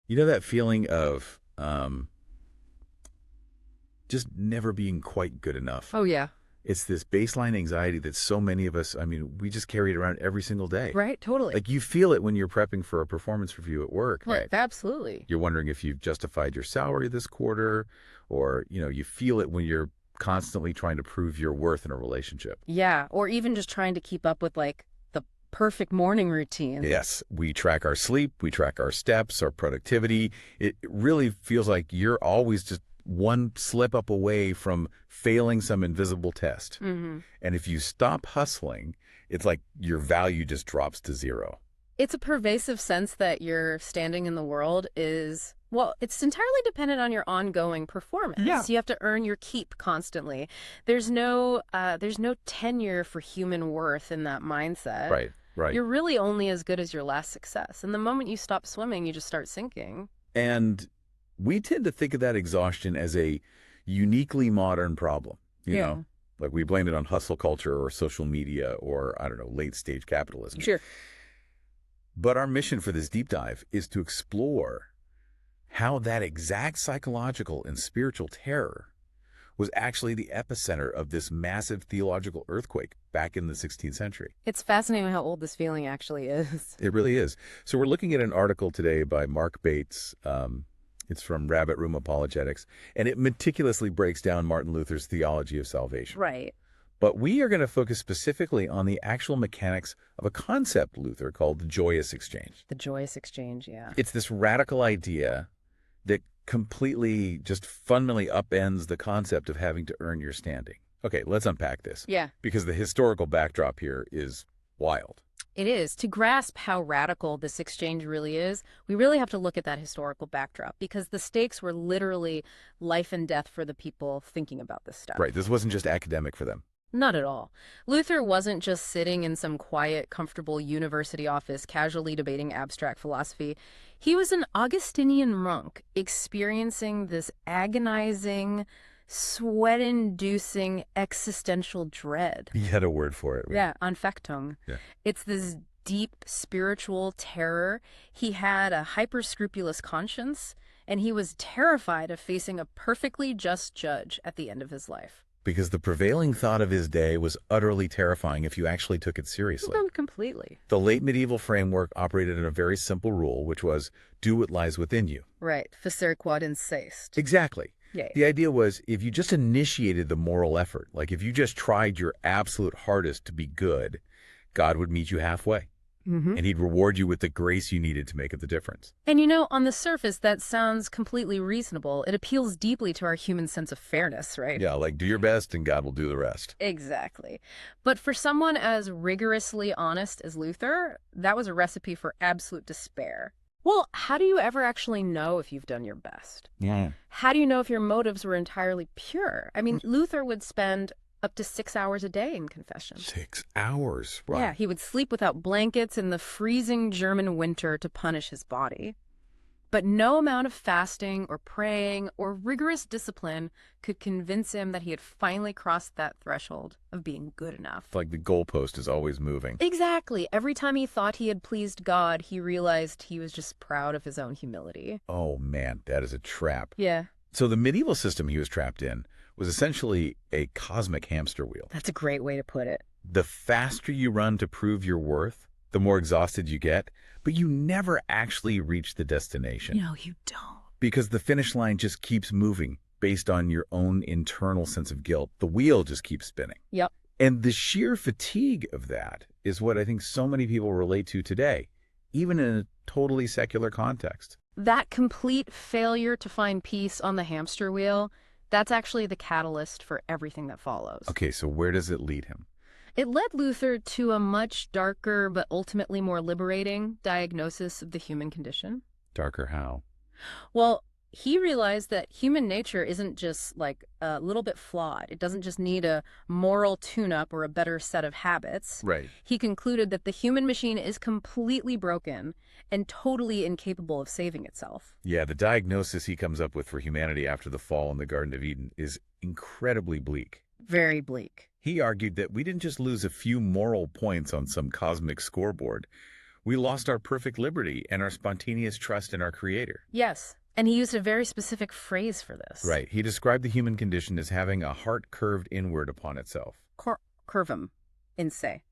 You know that feeling of just never being quite good enough? Oh, yeah. It's this baseline anxiety that so many of us, we just carry it around every single day. Right, totally. Like you feel it when you're prepping for a performance review at work, Well, right? absolutely. You're wondering if you've justified your salary this quarter, or, you feel it when you're constantly trying to prove your worth in a relationship. Yeah, or even just trying to keep up with like the perfect morning routine. Yes, we track our sleep, we track our steps, our productivity. It really feels like you're always just one slip up away from failing some invisible test. Mm-hmm. And if you stop hustling, it's like your value just drops to zero. It's a pervasive sense that your standing in the world is, well, it's entirely dependent on your ongoing performance. Yeah. You have to earn your keep constantly. There's no tenure for human worth in that mindset. Right, right. You're really only as good as your last success. And the moment you stop swimming, you just start sinking. And we tend to think of that exhaustion as a uniquely modern problem, you know? Like we blame it on hustle culture or social media or, I don't know, late-stage capitalism. Sure. But our mission for this deep dive is to explore how that exact psychological and spiritual terror was actually the epicenter of this massive theological earthquake back in the 16th century. It's fascinating how old this feeling actually is. It really is. So we're looking at an article today by Mark Bates. It's from Rabbit Room Apologetics, and it meticulously breaks down Martin Luther's theology of salvation. Right. But we are going to focus specifically on the actual mechanics of a concept Luther called the Joyous exchange. The Joyous exchange, yeah. It's this radical idea that completely just fundamentally upends the concept of having to earn your standing. Okay, let's unpack this. Yeah. Because the historical backdrop here is wild. It is. To grasp how radical this exchange really is, we really have to look at that historical backdrop because the stakes were literally life and death for the people thinking about this stuff. Right, this wasn't just academic for them. Not at all. Luther wasn't just sitting in some quiet, comfortable university office casually debating abstract philosophy. He was an Augustinian monk experiencing this agonizing, sweat-inducing existential dread. He had a word for it. Yeah, Anfechtung. Yeah. It's this deep spiritual terror. He had a hyper-scrupulous conscience, and he was terrified of facing a perfectly just judge at the end of his life. Because the prevailing thought of his day was utterly terrifying if you actually took it seriously. No, completely. The late medieval framework operated in a very simple rule, which was, do what lies within you. Right. Facere quod insist. Exactly. Yay. The idea was, if you just initiated the moral effort, like if you just tried your absolute hardest to be good, God would meet you halfway. Mm-hmm. And he'd reward you with the grace you needed to make it the difference. And on the surface, that sounds completely reasonable. It appeals deeply to our human sense of fairness, right? Yeah, like do your best and God will do the rest. Exactly. But for someone as rigorously honest as Luther, that was a recipe for absolute despair. Well, how do you ever actually know if you've done your best? Yeah. How do you know if your motives were entirely pure? Luther would spend up to 6 hours a day in confession. 6 hours? Wow. Yeah, he would sleep without blankets in the freezing German winter to punish his body. But no amount of fasting or praying or rigorous discipline could convince him that he had finally crossed that threshold of being good enough. It's like the goalpost is always moving. Exactly. Every time he thought he had pleased God, he realized he was just proud of his own humility. Oh, man, that is a trap. Yeah. So the medieval system he was trapped in was essentially a cosmic hamster wheel. That's a great way to put it. The faster you run to prove your worth, the more exhausted you get, but you never actually reach the destination. No, you don't. Because the finish line just keeps moving based on your own internal sense of guilt. The wheel just keeps spinning. Yep. And the sheer fatigue of that is what I think so many people relate to today, even in a totally secular context. That complete failure to find peace on the hamster wheel, that's actually the catalyst for everything that follows. Okay, so where does it lead him? It led Luther to a much darker but ultimately more liberating diagnosis of the human condition. Darker how? Well, he realized that human nature isn't just like a little bit flawed. It doesn't just need a moral tune-up or a better set of habits. Right. He concluded that the human machine is completely broken and totally incapable of saving itself. Yeah, the diagnosis he comes up with for humanity after the fall in the Garden of Eden is incredibly bleak. Very bleak. He argued that we didn't just lose a few moral points on some cosmic scoreboard. We lost our perfect liberty and our spontaneous trust in our Creator. Yes, and he used a very specific phrase for this. Right. He described the human condition as having a heart curved inward upon itself. Curvum, in se.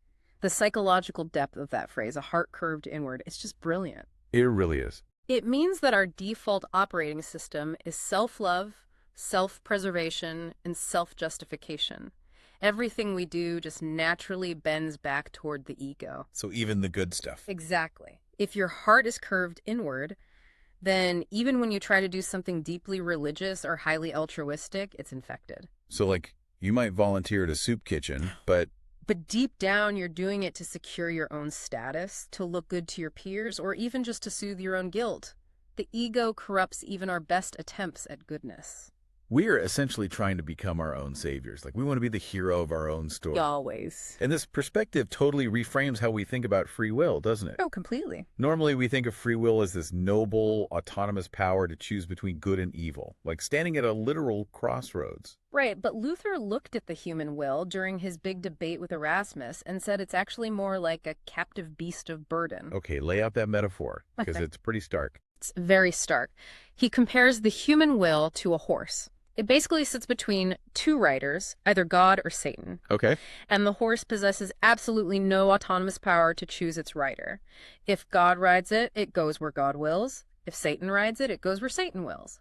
The psychological depth of that phrase, a heart curved inward, it's just brilliant. It really is. It means that our default operating system is self-love, self-preservation, and self-justification. Everything we do just naturally bends back toward the ego. So even the good stuff. Exactly. If your heart is curved inward, then even when you try to do something deeply religious or highly altruistic, it's infected. So like you might volunteer at a soup kitchen, but deep down, you're doing it to secure your own status, to look good to your peers, or even just to soothe your own guilt. The ego corrupts even our best attempts at goodness. we're essentially trying to become our own saviors. Like we want to be the hero of our own story. Always. And this perspective totally reframes how we think about free will, doesn't it? Oh, completely. Normally we think of free will as this noble, autonomous power to choose between good and evil, like standing at a literal crossroads. Right, but Luther looked at the human will during his big debate with Erasmus and said it's actually more like a captive beast of burden. Okay, lay out that metaphor, because Okay. it's pretty stark. It's very stark. He compares the human will to a horse. It basically sits between two riders, either God or Satan, Okay. and the horse possesses absolutely no autonomous power to choose its rider. If God rides it, it goes where God wills. If Satan rides it, it goes where Satan wills.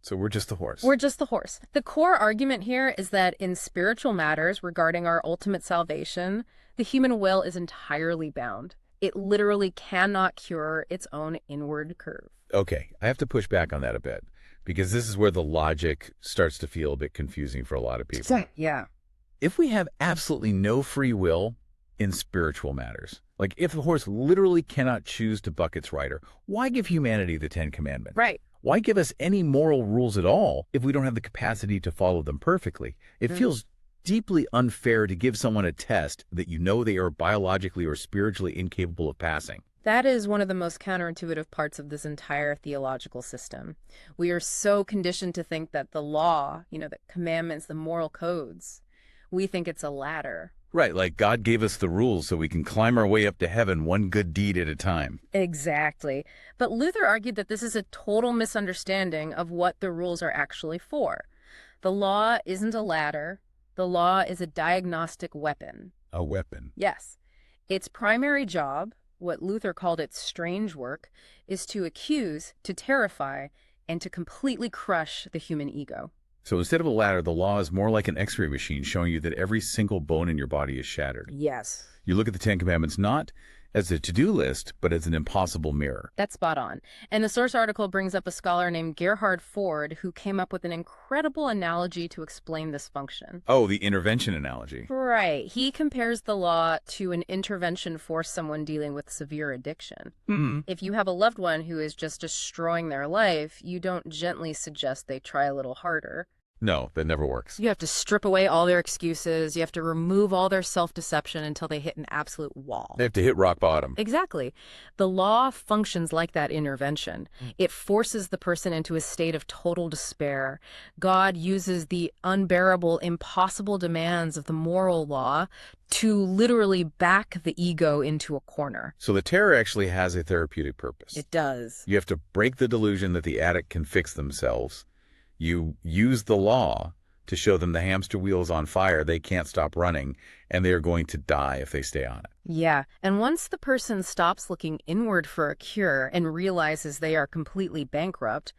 So we're just the horse. We're just the horse. The core argument here is that in spiritual matters regarding our ultimate salvation, the human will is entirely bound. It literally cannot cure its own inward curve. Okay, I have to push back on that a bit, because this is where the logic starts to feel a bit confusing for a lot of people. Yeah. If we have absolutely no free will in spiritual matters, like if the horse literally cannot choose to buck its rider, why give humanity the Ten Commandments? Right. Why give us any moral rules at all if we don't have the capacity to follow them perfectly? It feels deeply unfair to give someone a test that you know they are biologically or spiritually incapable of passing. That is one of the most counterintuitive parts of this entire theological system. We are so conditioned to think that the law, the commandments, the moral codes, we think it's a ladder. Right, like God gave us the rules so we can climb our way up to heaven one good deed at a time. Exactly. But Luther argued that this is a total misunderstanding of what the rules are actually for. The law isn't a ladder. The law is a diagnostic weapon. A weapon. Yes. Its primary job, what Luther called its strange work, is to accuse, to terrify, and to completely crush the human ego. So instead of a ladder, the law is more like an x-ray machine showing you that every single bone in your body is shattered. Yes. You look at the Ten Commandments not as a to-do list, but as an impossible mirror. That's spot on. And the source article brings up a scholar named Gerhard Forde who came up with an incredible analogy to explain this function. Oh, the intervention analogy. Right. He compares the law to an intervention for someone dealing with severe addiction. If you have a loved one who is just destroying their life, you don't gently suggest they try a little harder. No, that never works. You have to strip away all their excuses. You have to remove all their self-deception until they hit an absolute wall. They have to hit rock bottom. Exactly. The law functions like that intervention. It forces the person into a state of total despair. God uses the unbearable, impossible demands of the moral law to literally back the ego into a corner. So the terror actually has a therapeutic purpose. It does. You have to break the delusion that the addict can fix themselves. You use the law to show them the hamster wheel is on fire, they can't stop running, and they are going to die if they stay on it. Yeah, and once the person stops looking inward for a cure and realizes they are completely bankrupt,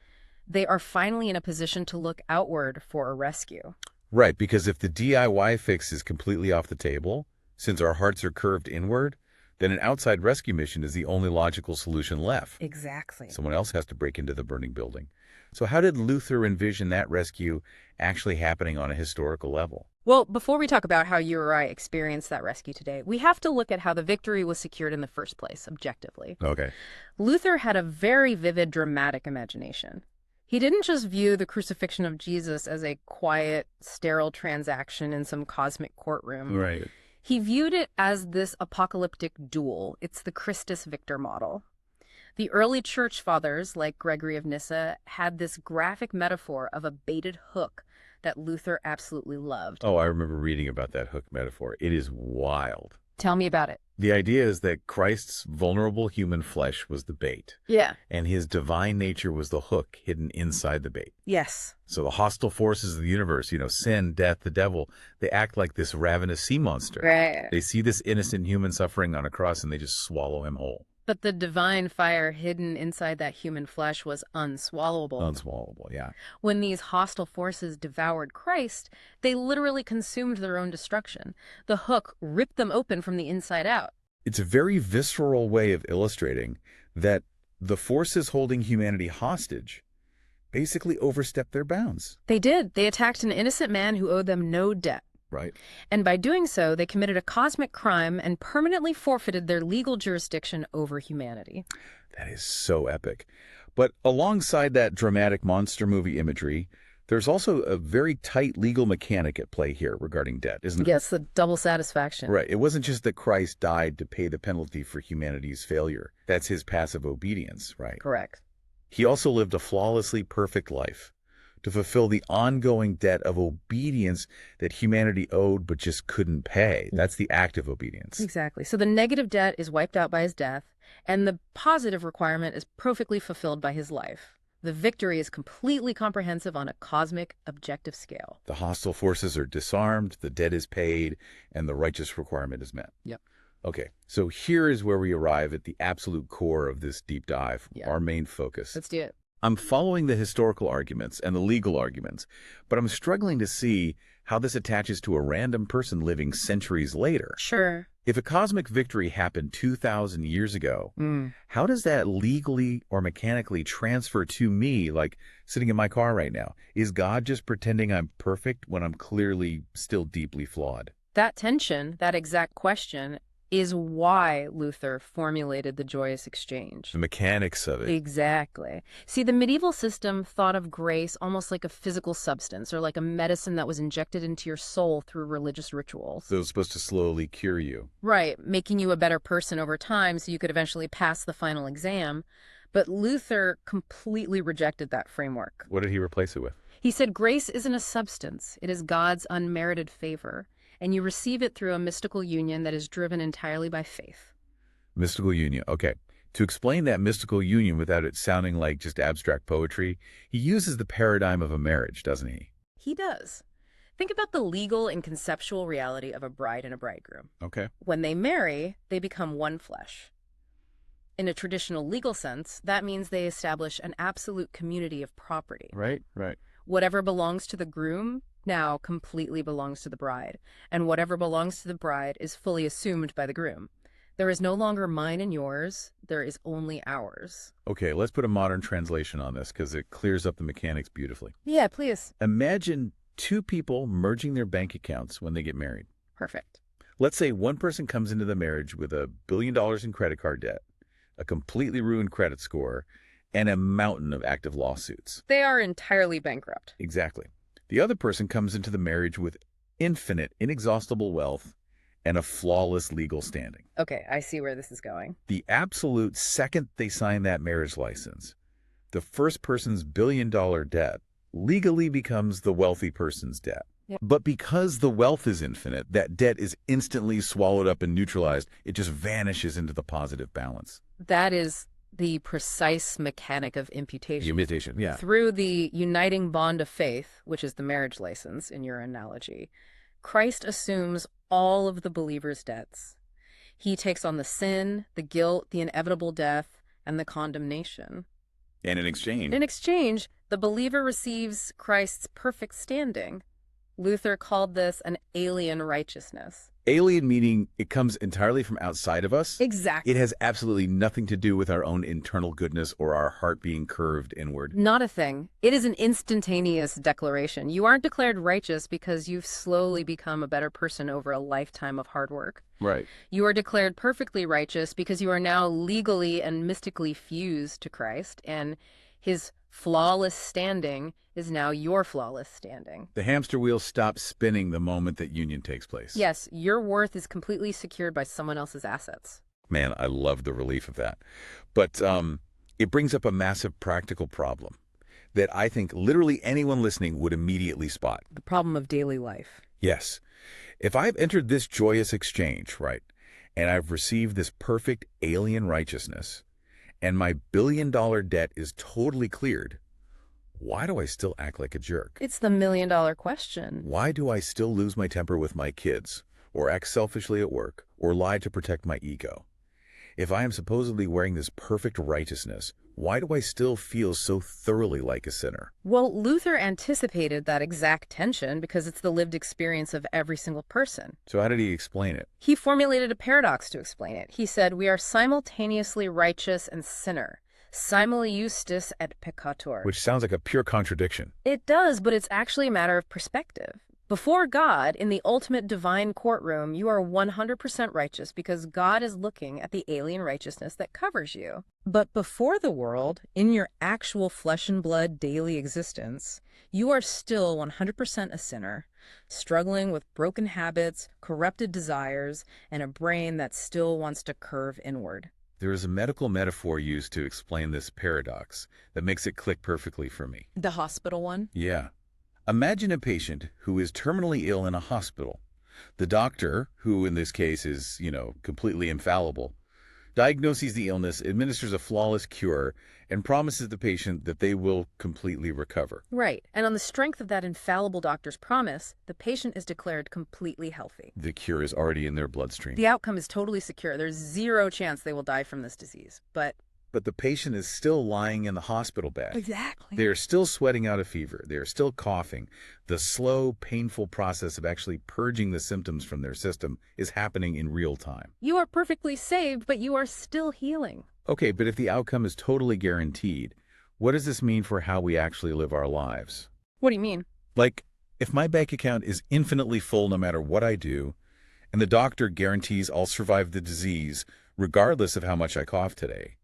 they are finally in a position to look outward for a rescue. Right, because if the DIY fix is completely off the table, since our hearts are curved inward, then an outside rescue mission is the only logical solution left. Exactly. Someone else has to break into the burning building. So how did Luther envision that rescue actually happening on a historical level? Well, before we talk about how you or I experienced that rescue today, we have to look at how the victory was secured in the first place, objectively. Okay. Luther had a very vivid, dramatic imagination. He didn't just view the crucifixion of Jesus as a quiet, sterile transaction in some cosmic courtroom. Right. He viewed it as this apocalyptic duel. It's the Christus Victor model. The early church fathers, like Gregory of Nyssa, had this graphic metaphor of a baited hook that Luther absolutely loved. Oh, I remember reading about that hook metaphor. It is wild. Tell me about it. The idea is that Christ's vulnerable human flesh was the bait, Yeah. and his divine nature was the hook hidden inside the bait. Yes. So the hostile forces of the universe, sin, death, the devil, they act like this ravenous sea monster. Right. They see this innocent human suffering on a cross and they just swallow him whole. But the divine fire hidden inside that human flesh was unswallowable. Unswallowable, yeah. When these hostile forces devoured Christ, they literally consumed their own destruction. The hook ripped them open from the inside out. It's a very visceral way of illustrating that the forces holding humanity hostage basically overstepped their bounds. They did. They attacked an innocent man who owed them no debt. Right. And by doing so, they committed a cosmic crime and permanently forfeited their legal jurisdiction over humanity. That is so epic. But alongside that dramatic monster movie imagery, there's also a very tight legal mechanic at play here regarding debt, isn't it? Yes, the double satisfaction. Right. It wasn't just that Christ died to pay the penalty for humanity's failure. That's his passive obedience, right? Correct. He also lived a flawlessly perfect life to fulfill the ongoing debt of obedience that humanity owed but just couldn't pay. That's the active obedience. Exactly. So the negative debt is wiped out by his death, and the positive requirement is perfectly fulfilled by his life. The victory is completely comprehensive on a cosmic, objective scale. The hostile forces are disarmed, the debt is paid, and the righteous requirement is met. Yep. Okay, so here is where we arrive at the absolute core of this deep dive, our main focus. Let's do it. I'm following the historical arguments and the legal arguments, but I'm struggling to see how this attaches to a random person living centuries later. Sure. If a cosmic victory happened 2,000 years ago, how does that legally or mechanically transfer to me, like sitting in my car right now? Is God just pretending I'm perfect when I'm clearly still deeply flawed? That tension, that exact question, is why Luther formulated the Joyous exchange. The mechanics of it. Exactly. See, the medieval system thought of grace almost like a physical substance or like a medicine that was injected into your soul through religious rituals. So it was supposed to slowly cure you. Right, making you a better person over time so you could eventually pass the final exam. But Luther completely rejected that framework. What did he replace it with? He said grace isn't a substance. It is God's unmerited favor. And you receive it through a mystical union that is driven entirely by faith. Mystical union. Okay. To explain that mystical union without it sounding like just abstract poetry, he uses the paradigm of a marriage, doesn't he? He does. Think about the legal and conceptual reality of a bride and a bridegroom. Okay. When they marry, they become one flesh. In a traditional legal sense, that means they establish an absolute community of property. Right. Whatever belongs to the groom now completely belongs to the bride, and whatever belongs to the bride is fully assumed by the groom. There is no longer mine and yours, there is only ours. Okay, let's put a modern translation on this because it clears up the mechanics beautifully. Yeah, please. Imagine two people merging their bank accounts when they get married. Perfect. Let's say one person comes into the marriage with $1 billion in credit card debt, a completely ruined credit score, and a mountain of active lawsuits. They are entirely bankrupt. Exactly. The other person comes into the marriage with infinite, inexhaustible wealth and a flawless legal standing. Okay, I see where this is going. The absolute second they sign that marriage license, the first person's $1 billion debt legally becomes the wealthy person's debt. Yep. But because the wealth is infinite, that debt is instantly swallowed up and neutralized. It just vanishes into the positive balance. That is the precise mechanic of imputation. Imputation, yeah. Through the uniting bond of faith, which is the marriage license in your analogy, Christ assumes all of the believer's debts. He takes on the sin, the guilt, the inevitable death, and the condemnation. And in exchange, the believer receives Christ's perfect standing. Luther called this an alien righteousness. Alien meaning it comes entirely from outside of us. Exactly. It has absolutely nothing to do with our own internal goodness or our heart being curved inward. Not a thing. It is an instantaneous declaration. You aren't declared righteous because you've slowly become a better person over a lifetime of hard work. Right. You are declared perfectly righteous because you are now legally and mystically fused to Christ, and his flawless standing is now your flawless standing. The hamster wheel stops spinning the moment that union takes place. Yes, your worth is completely secured by someone else's assets. Man, I love the relief of that. But it brings up a massive practical problem that I think literally anyone listening would immediately spot. The problem of daily life. Yes. If I've entered this joyous exchange, right, and I've received this perfect alien righteousness, and my billion-dollar debt is totally cleared, why do I still act like a jerk? It's the million-dollar question. Why do I still lose my temper with my kids, or act selfishly at work, or lie to protect my ego? If I am supposedly wearing this perfect righteousness, why do I still feel so thoroughly like a sinner? Well, Luther anticipated that exact tension because it's the lived experience of every single person. So how did he explain it? He formulated a paradox to explain it. He said, we are simultaneously righteous and sinner. Simul Justus et Peccator. Which sounds like a pure contradiction. It does, but it's actually a matter of perspective. Before God, in the ultimate divine courtroom, you are 100% righteous because God is looking at the alien righteousness that covers you. But before the world, in your actual flesh and blood daily existence, you are still 100% a sinner, struggling with broken habits, corrupted desires, and a brain that still wants to curve inward. There is a medical metaphor used to explain this paradox that makes it click perfectly for me. The hospital one? Yeah. Imagine a patient who is terminally ill in a hospital. The doctor, who in this case is, completely infallible, diagnoses the illness, administers a flawless cure, and promises the patient that they will completely recover. Right. And on the strength of that infallible doctor's promise, the patient is declared completely healthy. The cure is already in their bloodstream. The outcome is totally secure. There's zero chance they will die from this disease. But the patient is still lying in the hospital bed. exactly. They are still sweating out a fever. They are still coughing. The slow, painful process of actually purging the symptoms from their system is happening in real time. You are perfectly saved, but you are still healing. Okay, but if the outcome is totally guaranteed, what does this mean for how we actually live our lives? What do you mean? Like, if my bank account is infinitely full no matter what I do, and the doctor guarantees I'll survive the disease regardless of how much I cough today,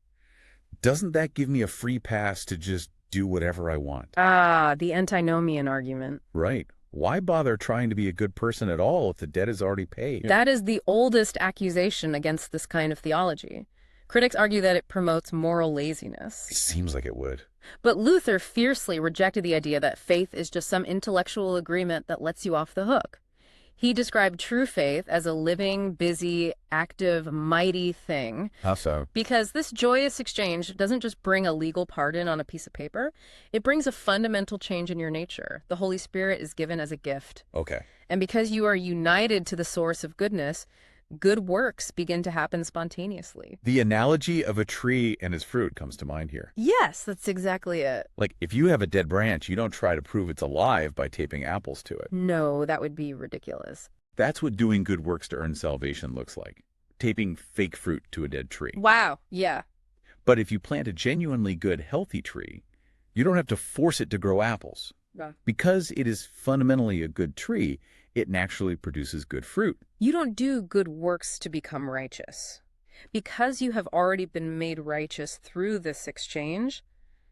doesn't that give me a free pass to just do whatever I want? Ah, the antinomian argument. Right. Why bother trying to be a good person at all if the debt is already paid? That is the oldest accusation against this kind of theology. Critics argue that it promotes moral laziness. It seems like it would. But Luther fiercely rejected the idea that faith is just some intellectual agreement that lets you off the hook. He described true faith as a living, busy, active, mighty thing. How so? Because this joyous exchange doesn't just bring a legal pardon on a piece of paper. It brings a fundamental change in your nature. The Holy Spirit is given as a gift. Okay. And because you are united to the source of goodness, good works begin to happen spontaneously. The analogy of a tree and its fruit comes to mind here. Yes, that's exactly it. Like, if you have a dead branch, you don't try to prove it's alive by taping apples to it. No, that would be ridiculous. That's what doing good works to earn salvation looks like. Taping fake fruit to a dead tree. Wow, yeah. But if you plant a genuinely good, healthy tree, you don't have to force it to grow apples. Yeah. Because it is fundamentally a good tree, it naturally produces good fruit. You don't do good works to become righteous. Because you have already been made righteous through this exchange,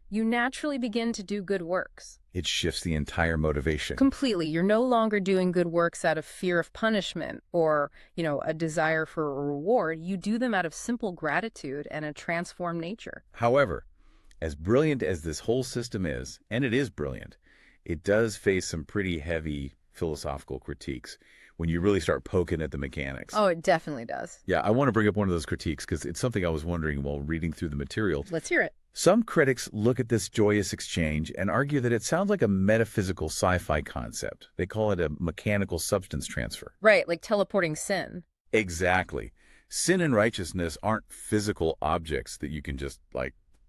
you naturally begin to do good works. It shifts the entire motivation. Completely. You're no longer doing good works out of fear of punishment or, a desire for a reward. You do them out of simple gratitude and a transformed nature. However, as brilliant as this whole system is, and it is brilliant, it does face some pretty heavy philosophical critiques when you really start poking at the mechanics. Oh, it definitely does. Yeah, I want to bring up one of those critiques because it's something I was wondering while reading through the material. Let's hear it. Some critics look at this joyous exchange and argue that it sounds like a metaphysical sci-fi concept. They call it a mechanical substance transfer. Right, like teleporting sin. Exactly. Sin and righteousness aren't physical objects that you can just,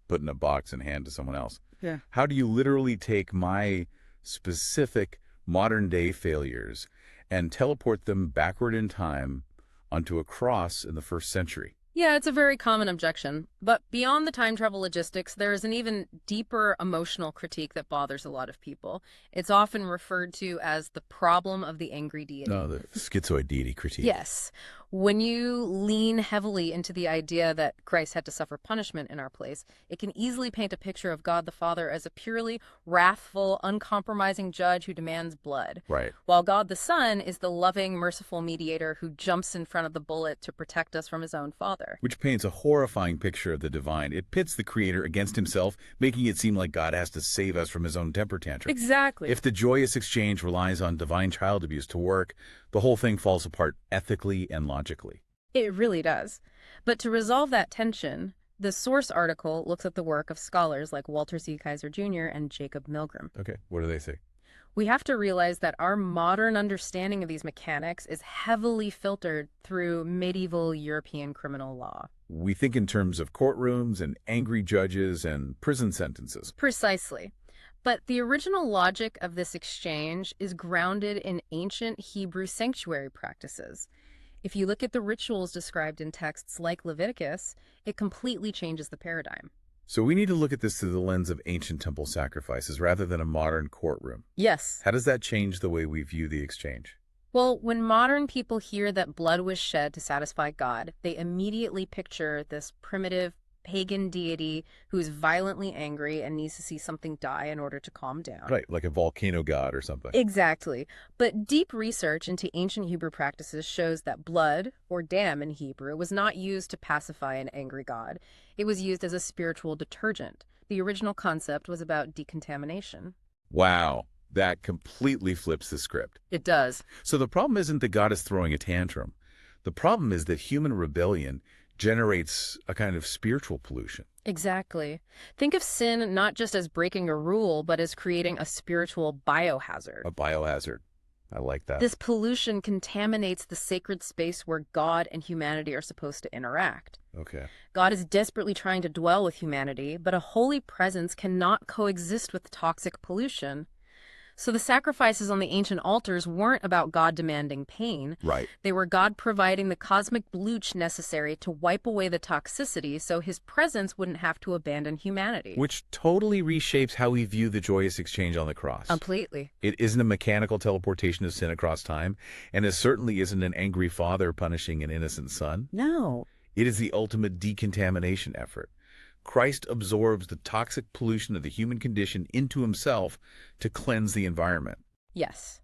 put in a box and hand to someone else. Yeah. How do you literally take my specific modern-day failures and teleport them backward in time onto a cross in the 1st century? Yeah, it's a very common objection. But beyond the time travel logistics, there is an even deeper emotional critique that bothers a lot of people. It's often referred to as the problem of the angry deity. No, the schizoid deity critique. Yes. When you lean heavily into the idea that Christ had to suffer punishment in our place, it can easily paint a picture of God the Father as a purely wrathful, uncompromising judge who demands blood. Right. While God the Son is the loving, merciful mediator who jumps in front of the bullet to protect us from his own Father. Which paints a horrifying picture of the divine. It pits the Creator against himself, making it seem like God has to save us from his own temper tantrum. Exactly. If the joyous exchange relies on divine child abuse to work, the whole thing falls apart ethically and logically. It really does. But to resolve that tension, the source article looks at the work of scholars like Walter C. Kaiser Jr. and Jacob Milgrom. Okay, what do they say? We have to realize that our modern understanding of these mechanics is heavily filtered through medieval European criminal law. We think in terms of courtrooms and angry judges and prison sentences. Precisely. But the original logic of this exchange is grounded in ancient Hebrew sanctuary practices. If you look at the rituals described in texts like Leviticus, it completely changes the paradigm. So we need to look at this through the lens of ancient temple sacrifices rather than a modern courtroom. Yes. How does that change the way we view the exchange? Well, when modern people hear that blood was shed to satisfy God, they immediately picture this primitive, pagan deity who's violently angry and needs to see something die in order to calm down. Right, like a volcano god or something. Exactly. But deep research into ancient Hebrew practices shows that blood, or dam in Hebrew, was not used to pacify an angry god. It was used as a spiritual detergent. The original concept was about decontamination. Wow, that completely flips the script. It does. So the problem isn't that God is throwing a tantrum. The problem is that human rebellion generates a kind of spiritual pollution. Exactly. Think of sin not just as breaking a rule, but as creating a spiritual biohazard. A biohazard. I like that. This pollution contaminates the sacred space where God and humanity are supposed to interact. Okay. God is desperately trying to dwell with humanity, but a holy presence cannot coexist with toxic pollution. So the sacrifices on the ancient altars weren't about God demanding pain. Right. They were God providing the cosmic bleach necessary to wipe away the toxicity so his presence wouldn't have to abandon humanity. Which totally reshapes how we view the joyous exchange on the cross. Completely. It isn't a mechanical teleportation of sin across time, and it certainly isn't an angry father punishing an innocent son. No. It is the ultimate decontamination effort. Christ absorbs the toxic pollution of the human condition into himself to cleanse the environment. Yes.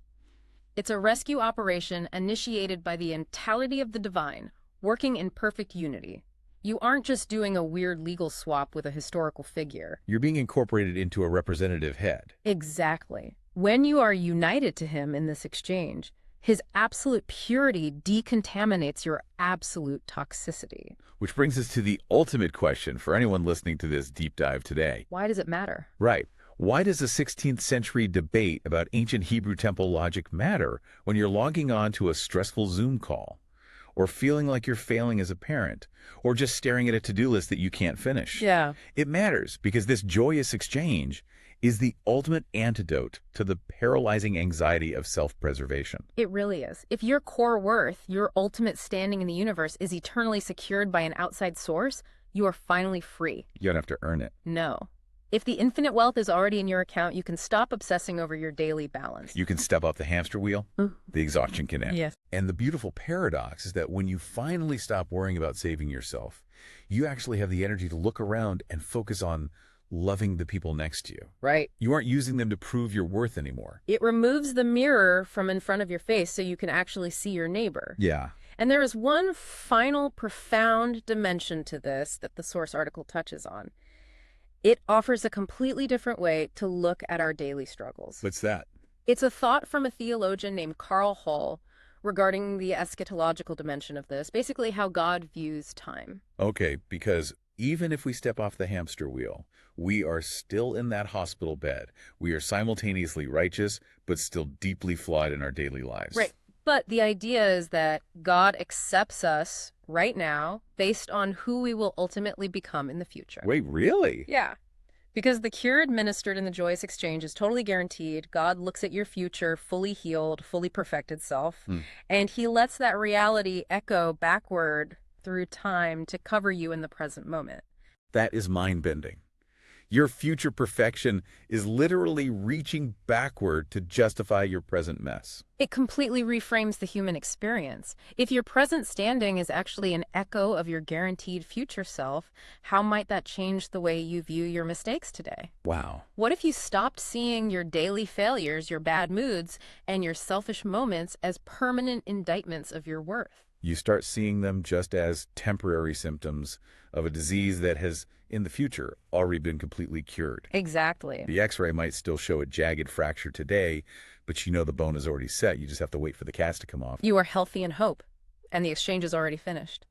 It's a rescue operation initiated by the entirety of the divine, working in perfect unity. You aren't just doing a weird legal swap with a historical figure. You're being incorporated into a representative head. Exactly. When you are united to him in this exchange, his absolute purity decontaminates your absolute toxicity. Which brings us to the ultimate question for anyone listening to this deep dive today. Why does it matter? Right. Why does a 16th century debate about ancient Hebrew temple logic matter when you're logging on to a stressful Zoom call, or feeling like you're failing as a parent, or just staring at a to-do list that you can't finish? Yeah. It matters because this joyous exchange is the ultimate antidote to the paralyzing anxiety of self-preservation. It really is. If your core worth, your ultimate standing in the universe, is eternally secured by an outside source, you are finally free. You don't have to earn it. No. If the infinite wealth is already in your account, you can stop obsessing over your daily balance. You can step off the hamster wheel. The exhaustion can end. Yes. And the beautiful paradox is that when you finally stop worrying about saving yourself, you actually have the energy to look around and focus on loving the people next to you. Right. You aren't using them to prove your worth anymore. It removes the mirror from in front of your face so you can actually see your neighbor. Yeah. And there is one final profound dimension to this that the source article touches on. It offers a completely different way to look at our daily struggles. What's that? It's a thought from a theologian named Karl Holl regarding the eschatological dimension of this, basically how God views time. Okay, because even if we step off the hamster wheel, we are still in that hospital bed. We are simultaneously righteous, but still deeply flawed in our daily lives. Right. But the idea is that God accepts us right now based on who we will ultimately become in the future. Wait, really? Yeah. Because the cure administered in the Joyous Exchange is totally guaranteed. God looks at your future fully healed, fully perfected self, and he lets that reality echo backward through time to cover you in the present moment. That is mind-bending. Your future perfection is literally reaching backward to justify your present mess. It completely reframes the human experience. If your present standing is actually an echo of your guaranteed future self, how might that change the way you view your mistakes today? Wow. What if you stopped seeing your daily failures, your bad moods, and your selfish moments as permanent indictments of your worth? You start seeing them just as temporary symptoms of a disease that has, in the future, already been completely cured. Exactly. The x-ray might still show a jagged fracture today, but you know the bone is already set. You just have to wait for the cast to come off. You are healthy in hope. And the exchange is already finished.